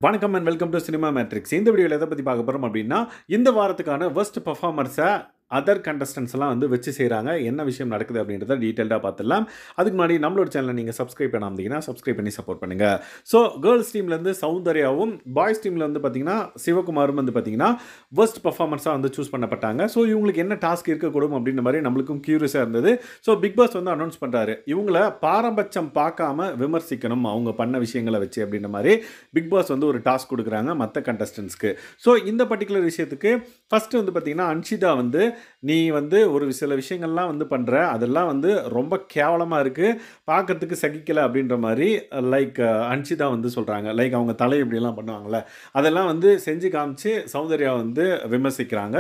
வணக்கம் and welcome to cinema matrix. இந்த வீடியோவில் எதை பற்றி பார்க்க போகிறோம் அப்படின்னா, இந்த வாரத்துக்கான வர்ஸ்ட் பர்ஃபார்மர்ஸை அதர் கண்டஸ்டன்ஸ் எல்லாம் வந்து வச்சு செய்கிறாங்க. என்ன விஷயம் நடக்குது அப்படின்றத டீட்டெயில்டாக பார்த்துடலாம். அதுக்கு முன்னாடி நம்மளோட சேனலை நீங்கள் சப்ஸ்கிரைப் பண்ணாமல் இருந்தீங்கன்னா சப்ஸ்கிரைப் பண்ணி சப்போர்ட் பண்ணுங்கள். ஸோ கேர்ள்ஸ் டீம்லேருந்து சௌந்தர்யாவும், பாய்ஸ் டீமில் வந்து பார்த்தீங்கன்னா சிவகுமாரும் வந்து பார்த்தீங்கன்னா வர்ஸ்ட் பர்ஃபார்மன்ஸாக வந்து சூஸ் பண்ணப்பட்டாங்க. ஸோ இவங்களுக்கு என்ன டாஸ்க் இருக்கக்கூடும் அப்படின்ற மாதிரி நம்மளுக்கும் க்யூரியஸாக இருந்தது. ஸோ பிக் பாஸ் வந்து அனௌன்ஸ் பண்ணுறாரு, இவங்கள பாரபட்சம் பார்க்காம விமர்சிக்கணும் அவங்க பண்ண விஷயங்களை வச்சு அப்படின்ற மாதிரி பிக் பாஸ் வந்து ஒரு டாஸ்க் கொடுக்குறாங்க மற்ற கண்டஸ்டன்ஸ்க்கு. ஸோ இந்த பர்டிகுலர் விஷயத்துக்கு ஃபஸ்ட்டு வந்து பார்த்தீங்கன்னா அன்ஷிதா வந்து, நீ வந்து ஒரு சில விஷயங்கள்லாம் வந்து பண்ணுற, அதெல்லாம் வந்து ரொம்ப கேவலமாக இருக்குது, பார்க்கறதுக்கு சகிக்கலை அப்படின்ற மாதிரி லைக் அன்ஷிதா வந்து சொல்கிறாங்க. லைக் அவங்க தலை இப்படியெல்லாம் பண்ணுவாங்கள்ல, அதெல்லாம் வந்து செஞ்சு காமிச்சு சௌந்தர்யா வந்து விமர்சிக்கிறாங்க.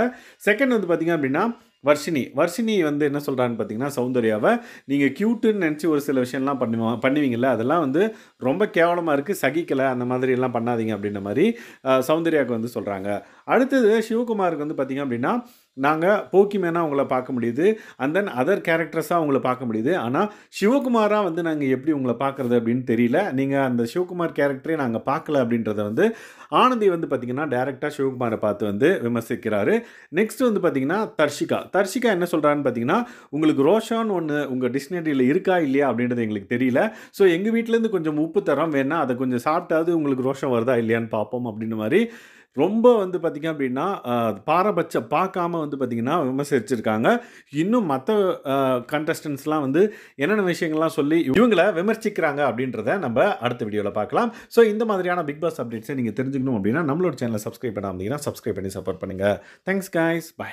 செகண்ட் வந்து பார்த்திங்க அப்படின்னா வர்ஷினி வந்து என்ன சொல்கிறான்னு பார்த்தீங்கன்னா, சௌந்தர்யாவை நீங்கள் க்யூட்டுன்னு நினச்சி ஒரு சில விஷயம்லாம் பண்ணுவீங்கள்ல, அதெல்லாம் வந்து ரொம்ப கேவலமாக இருக்குது, சகிக்கலை, அந்த மாதிரி எல்லாம் பண்ணாதீங்க அப்படின்ற மாதிரி சௌந்தர்யாவுக்கு வந்து சொல்கிறாங்க. அடுத்தது சிவகுமாருக்கு வந்து பார்த்திங்க அப்படின்னா, நாங்கள் போக்கிமேனாக அவங்கள பார்க்க முடியுது, அண்ட் தென் அதர் கேரக்டர்ஸாக அவங்கள பார்க்க முடியுது, ஆனால் சிவகுமாராக வந்து நாங்கள் எப்படி உங்களை பார்க்குறது அப்படின்னு தெரியல, நீங்கள் அந்த சிவகுமார் கேரக்டரே நாங்கள் பார்க்கல அப்படின்றத வந்து ஆனந்தி வந்து பார்த்திங்கன்னா டைரெக்டாக சிவகுமாரை பார்த்து வந்து விமர்சிக்கிறாரு. நெக்ஸ்ட் வந்து பார்த்திங்கன்னா தர்ஷிகா என்ன சொல்கிறான்னு பார்த்தீங்கன்னா, உங்களுக்கு ரோஷான்னு ஒன்று உங்கள் டிக்ஷனரியில் இருக்கா இல்லையா அப்படின்றது எங்களுக்கு தெரியல, ஸோ எங்கள் வீட்டிலேருந்து கொஞ்சம் உப்பு தரோம், வேணால் அதை கொஞ்சம் சாப்பிட்டாவது உங்களுக்கு ரோஷம் வருதா இல்லையான்னு பார்ப்போம் அப்படின்ற மாதிரி ரொம்ப வந்து பார்த்திங்க அப்படின்னா பாரபட்சம் பார்க்காம வந்து பார்த்திங்கன்னா விமர்சிச்சிருக்காங்க. இன்னும் மற்ற கண்டஸ்டன்ஸ்லாம் வந்து என்னென்ன விஷயங்கள்லாம் சொல்லி இவங்களை விமர்சிக்கிறாங்க அப்படின்றத நம்ம அடுத்த வீடியோவில் பார்க்கலாம். ஸோ இந்த மாதிரியான பிக் பாஸ் அப்டேட்ஸை நீங்கள் தெரிஞ்சுக்கணும் அப்படின்னா நம்மளோட சேனலை சப்ஸ்கிரைப் பண்ணாமல் இருந்தீங்கன்னா சப்ஸ்கிரைப் பண்ணி சப்போர்ட் பண்ணுங்கள். Thanks guys, by.